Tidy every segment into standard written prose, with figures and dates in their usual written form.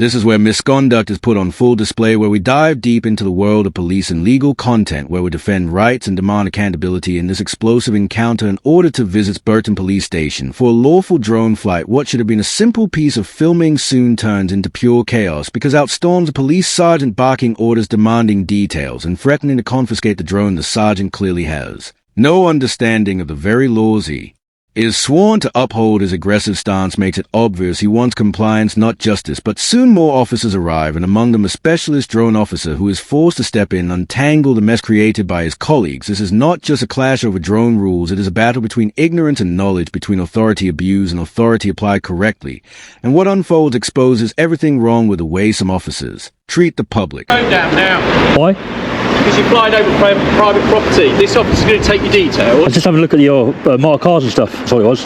This is where misconduct is put on full display, where we dive deep into the world of police and legal content, where we defend rights and demand accountability. In this explosive encounter, an auditor visits Burton Police Station for a lawful drone flight. What should have been a simple piece of filming soon turns into pure chaos, because out storms a police sergeant barking orders, demanding details, and threatening to confiscate the drone the sergeant clearly has no understanding of the very laws he is sworn to uphold. His aggressive stance makes it obvious he wants compliance, not justice. But soon more officers arrive, and among them a specialist drone officer who is forced to step in, untangle the mess created by his colleagues. This is not just a clash over drone rules, it is a battle between ignorance and knowledge, between authority abused and authority applied correctly. And what unfolds exposes everything wrong with the way some officers treat the public. Go down now. Why? Because you flied over private property. This officer's going to take your I details. was just having a look at your marked cars and stuff. That's all it was.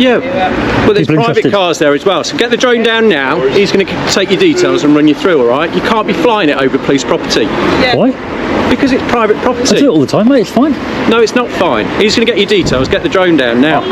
Yeah, well, there's People private interested. cars there as well. So get the drone down now. He's going to take your details and run you through, all right? You can't be flying it over police property. Why? Because it's private I property. do it all the time, mate. It's fine. No, it's not fine. He's going to get your details. Get the drone down now.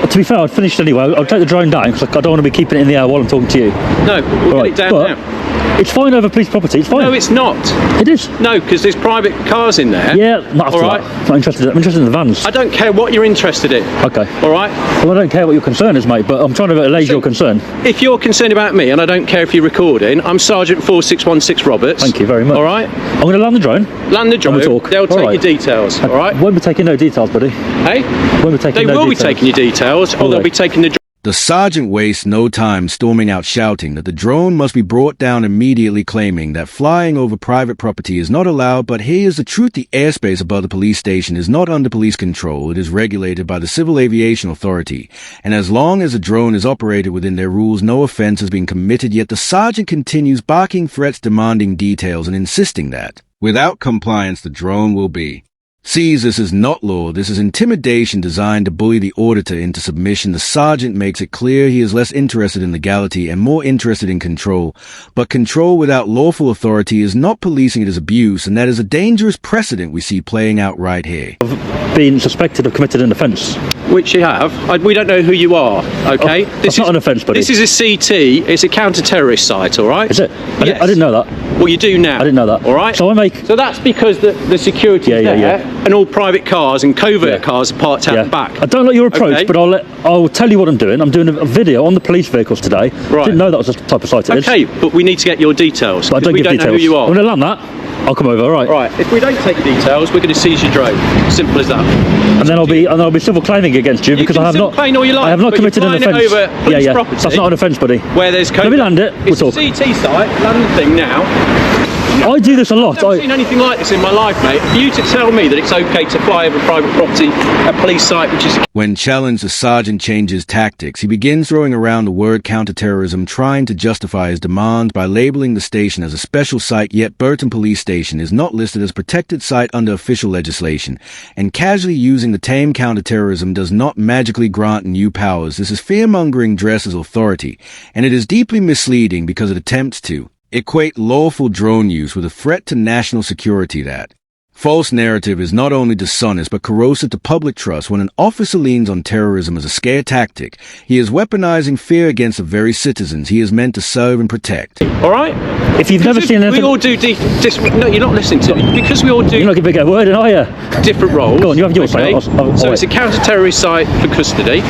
To be fair, I'd finished anyway. I'll take the drone down because I don't want to be keeping it in the air while I'm talking to you. No, we'll get it down but now. It's fine over police property. It's fine. No, it's not. It is. No, because there's private cars in there. Yeah, not after All right. that. Not interested. I'm interested in the vans. I don't care what you're interested in. Okay. All right? Well, I don't care what your concern is, mate, but I'm trying to allay your concern. If you're concerned about me, and I don't care if you're recording, I'm Sergeant 4616 Roberts. Thank you very much. All right? I'm going to land the drone. Land the drone. And we'll talk. They'll All take right. your details. All right? Won't be taking no details, buddy. Hey? Won't be taking They no will be details. taking your details, or Will they'll they? be taking the. The sergeant wastes no time storming out, shouting that the drone must be brought down immediately, claiming that flying over private property is not allowed. But here's the truth: the airspace above the police station is not under police control. It is regulated by the Civil Aviation Authority, and as long as the drone is operated within their rules, no offense has been committed. Yet the sergeant continues barking threats, demanding details, and insisting that without compliance the drone will be seized. This is not law. This is intimidation designed to bully the auditor into submission. The sergeant makes it clear he is less interested in legality and more interested in control. But control without lawful authority is not policing, it is abuse, and that is a dangerous precedent we see playing out right here. Being suspected of committed an offence. Which you have. We don't know who you are, okay? That's not an offence, buddy. This is a CT. It's a counter-terrorist site, all right? Is it? Yes. I didn't know that. Well, you do now. I didn't know that. All right? So that's because the security Yeah, there, and all private cars and covert Yeah. cars are parked out the back. I don't like your approach, Okay. but I'll tell you what I'm doing. I'm doing a video on the police vehicles today. Right. Didn't know that was the type of site it is. Okay, but we need to get your details. But I 'cause don't we give don't details. know who you are. I'm going to land that. I'll come over. All right. Right. If we don't take your details, we're going to seize your drone. Simple as that. And then I'll be civil claiming against you because can I have civil not. claim all you like, I have not but you're committed an flying it offence. over police property. That's not an offence, buddy. Where there's covert. Let me land it. It's We'll a talk. CT site. Land the thing now. I do this a lot. I've never seen anything like this in my life, mate. For you to tell me that it's okay to fly over private property, a police site, which is... When challenged, the sergeant changes tactics. He begins throwing around the word counterterrorism, trying to justify his demands by labeling the station as a special site, yet Burton Police Station is not listed as protected site under official legislation. And casually using the term counterterrorism does not magically grant new powers. This is fear-mongering dressed as authority, and it is deeply misleading because it attempts to equate lawful drone use with a threat to national security. That false narrative is not only dishonest but corrosive to public trust. When an officer leans on terrorism as a scare tactic, he is weaponizing fear against the very citizens he is meant to serve and protect. All right? If you've never seen anything... We all do... No, you're not listening to me. Because we all do... You're not giving a word in, are you? different roles. Go on, you have yours, okay? mate. So it's a counter-terrorist site for custody.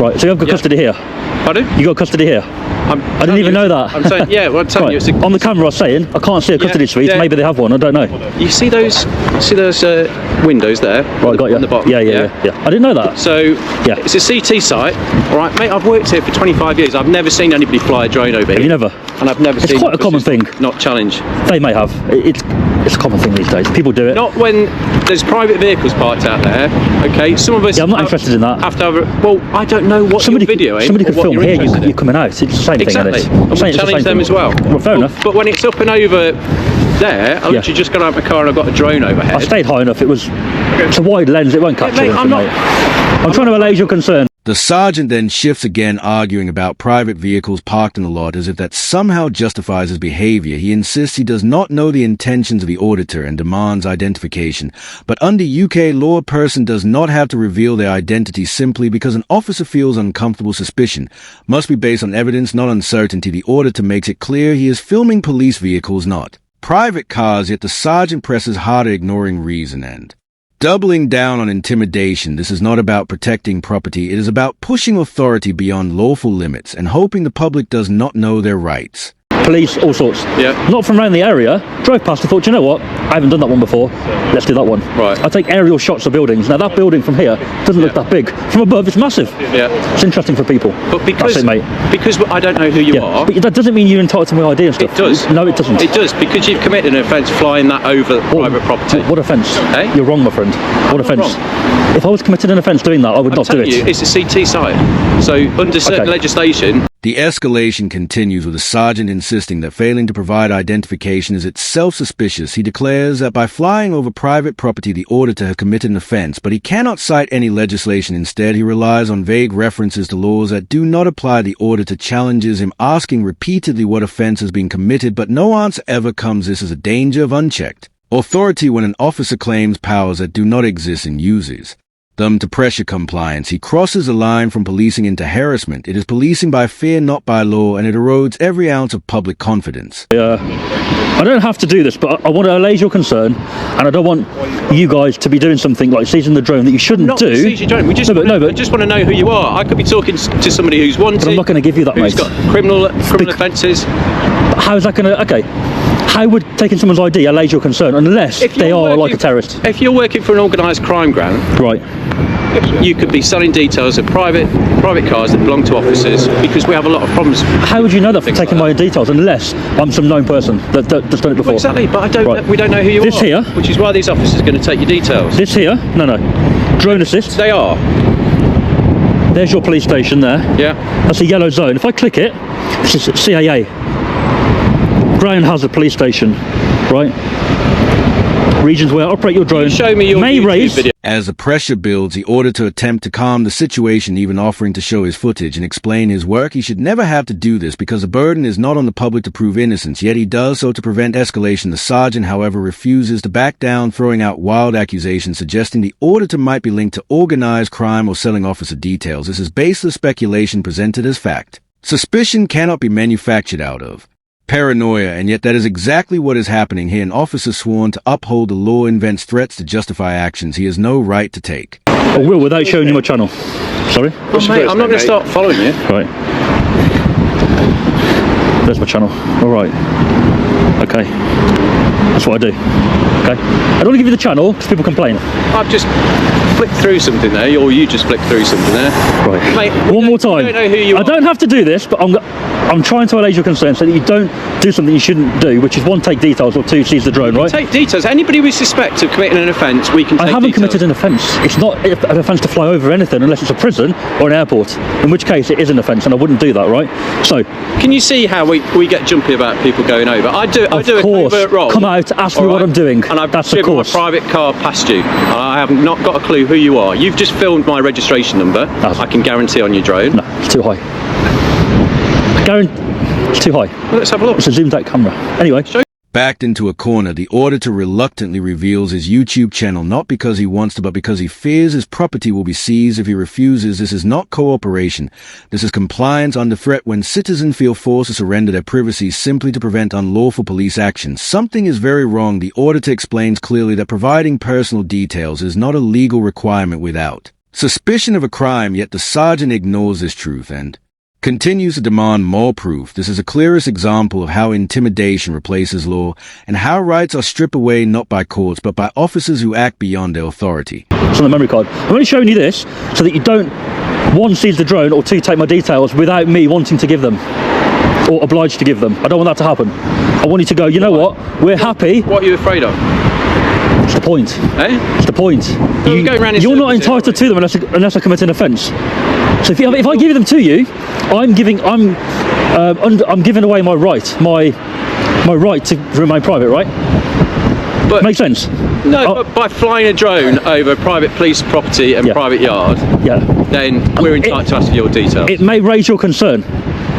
Right, so you've got custody here. Pardon? You got custody here. I didn't even know that. I'm saying, yeah, well, I'm telling you, it's on the camera I was saying, I can't see a custody suite, maybe they have one, I don't know. You see those windows there? Right, got you. On the bottom? Yeah. I didn't know that. So, it's a CT site, all right, mate, I've worked here for 25 years, I've never seen anybody fly a drone over here. Have you never? And I've never seen... It's quite a common thing. Not challenged. They may have. It's a common thing these days. People do it. Not when there's private vehicles parked out there, okay? Some of us... Yeah, I'm not interested in that. Have to have well, I don't know what you're videoing. Somebody could film here, you're coming out. It's the same exactly. thing, isn't it? And we'll challenge them as well. Well, fair enough. But when it's up and over there, I literally just got out of my car and I've got a drone overhead. I stayed high enough. It's a wide lens. It won't capture mate, anything, mate. I'm trying to allay your concern. The sergeant then shifts again, arguing about private vehicles parked in the lot as if that somehow justifies his behavior. He insists he does not know the intentions of the auditor and demands identification. But under UK law, a person does not have to reveal their identity simply because an officer feels uncomfortable. Suspicion must be based on evidence, not uncertainty. The auditor makes it clear he is filming police vehicles, not private cars, yet the sergeant presses harder, ignoring reason and doubling down on intimidation. This is not about protecting property, it is about pushing authority beyond lawful limits and hoping the public does not know their rights. Police, all sorts. Yeah. Not from around the area. Drove past and thought, "Do you know what? I haven't done that one before. Let's do that one." Right. I take aerial shots of buildings. Now that building from here doesn't look that big. From above, it's massive. Yeah. It's interesting for people. But because, that's it, mate. Because I don't know who you are. But that doesn't mean you're entitled to my ID and stuff. It does. No, it doesn't. It does, because you've committed an offence flying that over private property. What offence? Eh? You're wrong, my friend. What offence? If I was committed an offence doing that, I would not do it. It's a CT site. So under certain legislation. The escalation continues, with the sergeant insisting that failing to provide identification is itself suspicious. He declares that by flying over private property, the auditor has committed an offence, but he cannot cite any legislation. Instead, he relies on vague references to laws that do not apply. The auditor challenges him, asking repeatedly what offence has been committed, but no answer ever comes. This is a danger of unchecked authority when an officer claims powers that do not exist and uses them to pressure compliance. He crosses the line from policing into harassment. It is policing by fear, not by law, and it erodes every ounce of public confidence. I don't have to do this, but I want to allay your concern, and I don't want you guys to be doing something like seizing the drone that you shouldn't Not do. seize your drone. We just want to know who you are. I could be talking to somebody who's wanted. But I'm not going to give you that, who's mate. got criminal offences. How is that going to... Okay. How would taking someone's ID allay your concern, unless they are like a terrorist? If you're working for an organised crime gang, right, you could be selling details of private cars that belong to officers, because we have a lot of problems. How would you know that from taking my details, unless I'm some known person that's done it before? Well, exactly, but we don't know who you are. This here, which is why these officers are going to take your details. This here, no, drone assist. They are. There's your police station there. Yeah. That's a yellow zone. If I click it, this is CAA. Brown Hazard Police Station, right? Regions where operate your drone. Show me your may YouTube raise video. As the pressure builds, the auditor attempts to calm the situation, even offering to show his footage and explain his work. He should never have to do this because the burden is not on the public to prove innocence, yet he does so to prevent escalation. The sergeant, however, refuses to back down, throwing out wild accusations suggesting the auditor might be linked to organized crime or selling officer details. This is baseless speculation presented as fact. Suspicion cannot be manufactured out of paranoia, and yet that is exactly what is happening here. An officer sworn to uphold the law invents threats to justify actions he has no right to take. I will, without showing you my channel. Sorry? Well, mate, I'm not going to start following you. Right. There's my channel. All right. Okay. That's what I do. Okay. I don't want to give you the channel because people complain. I've just flicked through something there, or you just flicked through something there. Right. Mate, one more time. I don't know who you are. I don't have to do this, but I'm trying to allay your concern so that you don't do something you shouldn't do, which is one, take details, or two, seize the drone, right? Take details. Anybody we suspect of committing an offence, we can take I haven't details. committed an offence. It's not an offence to fly over anything unless it's a prison or an airport, in which case it is an offence, and I wouldn't do that, right? So, can you see how we get jumpy about people going over? I do a covert role. Come out, ask me what I'm doing. And I've That's driven my private car past you. I have not got a clue who you are. You've just filmed my registration number. I can guarantee on your drone. No, it's too high. It's too high. Well, let's have a look. It's a zoomed out camera. Anyway. Backed into a corner, the auditor reluctantly reveals his YouTube channel, not because he wants to, but because he fears his property will be seized if he refuses. This is not cooperation. This is compliance under threat when citizens feel forced to surrender their privacy simply to prevent unlawful police action. Something is very wrong. The auditor explains clearly that providing personal details is not a legal requirement without suspicion of a crime, yet the sergeant ignores this truth and continues to demand more proof. This is the clearest example of how intimidation replaces law and how rights are stripped away not by courts but by officers who act beyond their authority. It's on the memory card. I'm only showing you this so that you don't, one, seize the drone, or two, take my details without me wanting to give them or obliged to give them. I don't want that to happen. I want you to go, you know what, we're happy. What are you afraid of? It's the point. Eh? It's the point. You're not entitled to them unless I commit an offence. So if I give them to you, I'm giving away my right to remain private, right? But Makes sense? no, but by flying a drone over private police property and Yeah. private yard, Yeah. then we're entitled to ask for your details. It may raise your concern.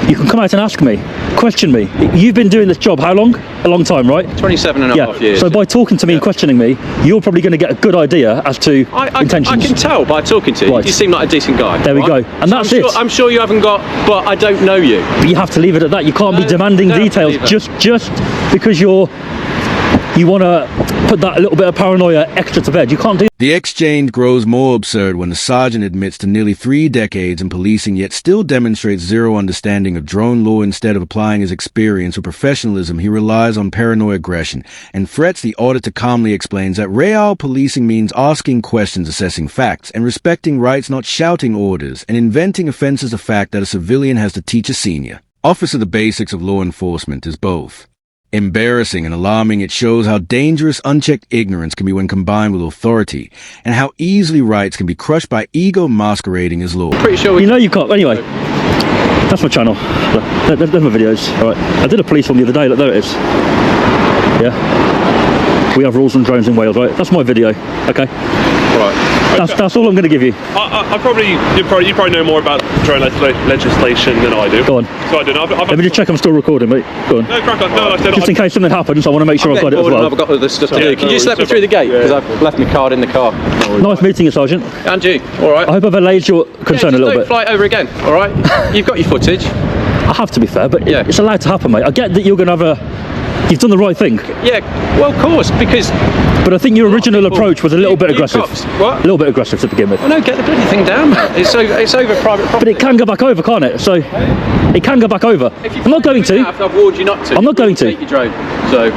You can come out and ask me, question me. You've been doing this job how long? A long time, right? 27 and a half years. So by talking to me and questioning me, you're probably going to get a good idea as to intentions. I can tell by talking to you. Right. You seem like a decent guy. There we right? go. And that's it. I'm sure you haven't got, but I don't know you. But you have to leave it at that. You can't be No, demanding don't have to details leave it. just because you want to put that little bit of paranoia extra to bed. You can't do. The exchange grows more absurd when the sergeant admits to nearly 3 decades in policing yet still demonstrates zero understanding of drone law. Instead of applying his experience or professionalism, he relies on paranoid aggression and threats. The auditor calmly explains that real policing means asking questions, assessing facts, and respecting rights, not shouting orders, and inventing offenses, a fact that a civilian has to teach a senior officer. The basics of law enforcement is both embarrassing and alarming. It shows how dangerous unchecked ignorance can be when combined with authority, and how easily rights can be crushed by ego masquerading as law. Pretty sure we You know you can't. Anyway, that's my channel. Look, there's my videos. All right. I did a police one the other day. Look, there it is. Yeah. We have rules on drones in Wales, right? That's my video. Okay. Right. That's all I'm going to give you. You probably know more about drone legislation than I do. Go on. So I don't know. Let me just check I'm still recording, mate. Go on. No, crack on. No, like I said, Just in case something happens, I want to make sure I've got it as well. I've got other stuff to do. Yeah, Can you no just let me worries. through the gate? Yeah. Because I've left my card in the car. Nice meeting you, Sergeant. And you, all right? I hope I've allayed your concern a little don't bit. fly it over again, all right? You've got your footage. I have to be fair, but Yeah. it's allowed to happen, mate. I get that you're going to have you've done the right thing, Yeah, well, of course, because... but I think your original people- approach was a little bit you aggressive. cops- what? A little bit aggressive to begin with. Oh, no, get the bloody thing down, man. It's over private property. But it can go back over, can't it? So it can go back over. If you I'm not going to, I've warned you not to. I'm not going to. Take your drone. So,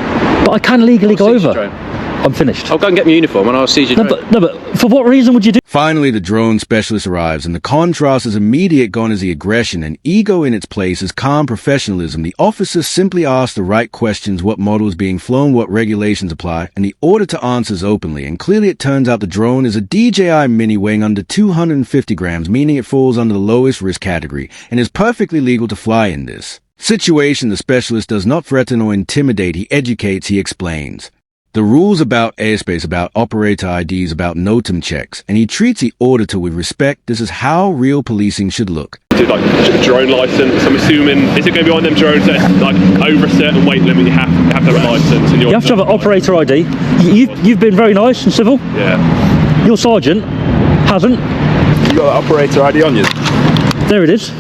but I can legally go seize your over. drone. I'm finished. I'll go and get my uniform and I'll seize your drone. No, but for what reason would you do? Finally, the drone specialist arrives, and the contrast is immediate. Gone is the aggression, and ego in its place is calm professionalism. The officer simply asks the right questions: what model is being flown, what regulations apply, and the auditor answers openly. And clearly it turns out the drone is a DJI Mini weighing under 250 grams, meaning it falls under the lowest risk category, and is perfectly legal to fly in this situation. The specialist does not threaten or intimidate, he educates, he explains the rules about airspace, about operator IDs, about NOTAM checks, and he treats the auditor with respect. This is how real policing should look. do like drone license. I'm assuming, is it going to be on them drones that like over a certain weight limit you have to have a license? And You have to have an operator ID. You've been very nice and civil. Yeah. Your sergeant hasn't. You got that operator ID on you? There it is.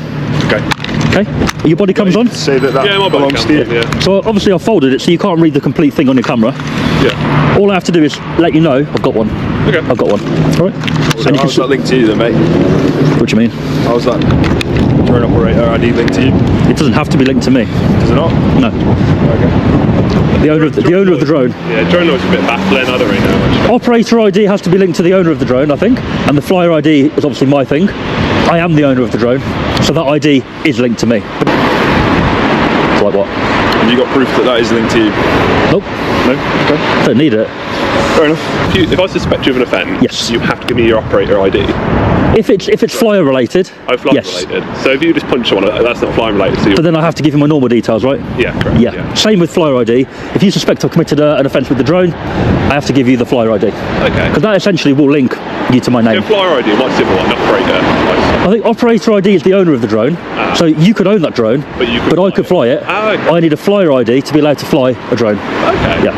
Okay. Okay. Your body comes on. Say that Yeah, my body belongs to you. camera, yeah. So obviously I've folded it so you can't read the complete thing on your camera. Yeah. All I have to do is let you know I've got one. Okay. I've got one. All right. So And you how's can that linked to you then, mate? what do you mean? How's that drone operator ID linked to you? It doesn't have to be linked to me. Does it not? No. Okay. The owner of the drone. Yeah, drone noise is a bit baffling. I don't really know much. Operator ID has to be linked to the owner of the drone, I think, and the flyer ID is obviously my thing. I am the owner of the drone, so that ID is linked to me. It's like what? Have you got proof that that is linked to you? Nope, No? Okay. don't need it. Fair enough. If I suspect you of an offence, Yes. you have to give me your operator ID. If it's flyer related, Oh, flying yes. related. So if you just punch someone, that's not flying related. So But then I have to give you my normal details, right? yeah, correct. Yeah. Same with flyer ID. If you suspect I've committed an offence with the drone, I have to give you the flyer ID. Okay. Because that essentially will link you to my name. Yeah, flyer ID, what's the other one? Operator. License. I think operator ID is the owner of the drone, so you could own that drone, But you could I could fly it. Ah, okay. I need a flyer ID to be allowed to fly a drone. Okay. Yeah.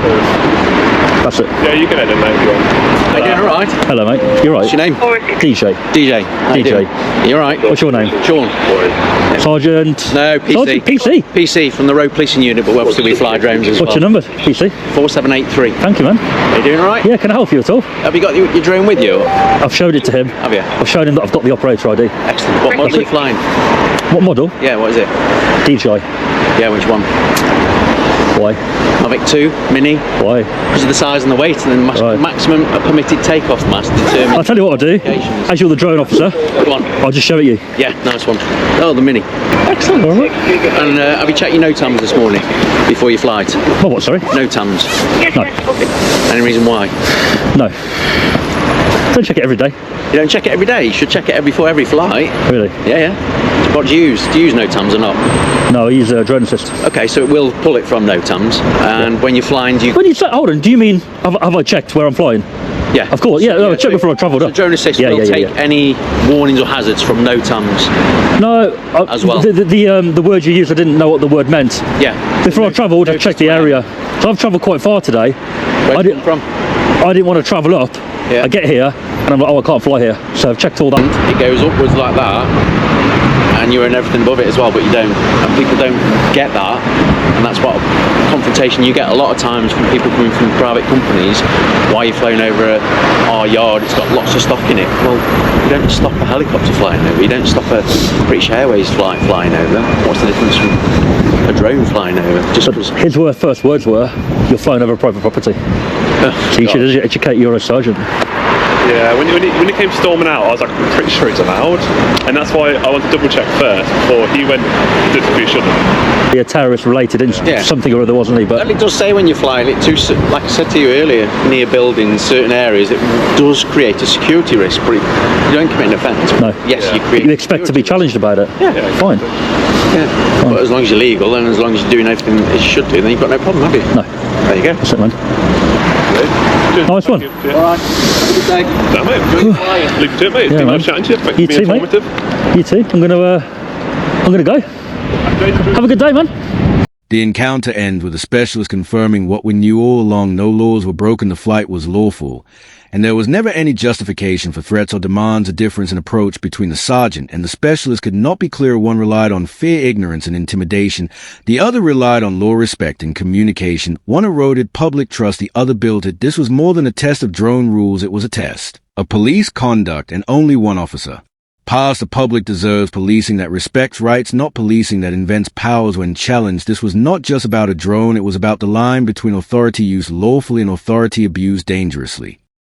That's it. Yeah, you can edit that if you want. How you doing, all right? Hello, mate. You're right. What's your name? DJ. DJ. How you DJ. doing? You all right? What's your name? Sean. Sergeant. No, PC. Sergeant PC. PC from the Road Policing Unit, but obviously we fly drones as What's well. your number? PC. 4783. Thank you, man. Are you doing all right? Yeah, can I help you at all? Have you got your drone with you? I've showed it to him. Have you? I've shown him that I've got the operator ID. Excellent. What model are you flying? What model? Yeah, what is it? DJI. Yeah, which one? Why? Mavic 2 Mini, Why? because of the size and the weight, and then Right. maximum permitted takeoff mass I'll determined. tell you what I'll do. Applications. As you're the drone officer, Go on. I'll just show it you. Yeah, nice one. Oh, the Mini. Excellent. All right. And have you checked your NOTAMs this morning before your flight? Oh, what, sorry? NOTAMs. No. Any reason why? No. Don't check it every day. You don't check it every day. You should check it before every flight. Really? Yeah, yeah. What do you use? Do you use NOTAMs or not? No, I use a drone assist. Okay, so it will pull it from NOTAMs, and when you're flying, do you... When you say, hold on, do you mean, have I checked where I'm flying? Yeah. Of course, yeah, I checked before I travelled So up. drone assist will take any warnings or hazards from NOTAMs. No, as well. The word you used, I didn't know what the word meant. Yeah. Before I travelled, I checked the area. So I've travelled quite far today. Where I did you come from? I didn't want to travel up. Yeah. I get here, and I'm like, oh, I can't fly here. So I've checked all that. It goes upwards like that, and you're in everything above it as well, but you don't. And people don't get that, and that's what confrontation you get a lot of times from people coming from private companies. Why are you flown over our yard? It's got lots of stock in it. Well, you don't stop a helicopter flying over. You don't stop a British Airways flight flying over. What's the difference from a drone flying over? Just because His first words were, you're flying over private property. So you should educate your sergeant. Yeah, when he came storming out, I was like, I'm pretty sure it's allowed. And that's why I want to double check first before he went, did he shouldn't. Be a terrorist related incident, something or other, wasn't he? But it does say when you're flying it too, like I said to you earlier, near buildings, certain areas, it does create a security risk, but you don't commit an offence. No. Yes, you create. You expect to be challenged about it. Yeah. Fine. Yeah. But as long as you're legal and as long as you're doing everything that you should do, then you've got no problem, have you? No. There you go. That's it, man. Nice one. All right. Have a good day. Damn it. Leave it to it, mate. It's been nice chatting to you. Thanks You for being too, mate. informative. You too. I'm gonna go. Have a good day, man. The encounter ends with the specialist confirming what we knew all along: no laws were broken, the flight was lawful, and there was never any justification for threats or demands. A difference in approach between the sergeant and the specialist could not be clearer. One relied on fear, ignorance, and intimidation. The other relied on law, respect, and communication. One eroded public trust, the other built it. This was more than a test of drone rules, it was a test of police conduct, and only one officer. Past, the public deserves policing that respects rights, not policing that invents powers when challenged. This was not just about a drone, it was about the line between authority used lawfully and authority abused dangerously.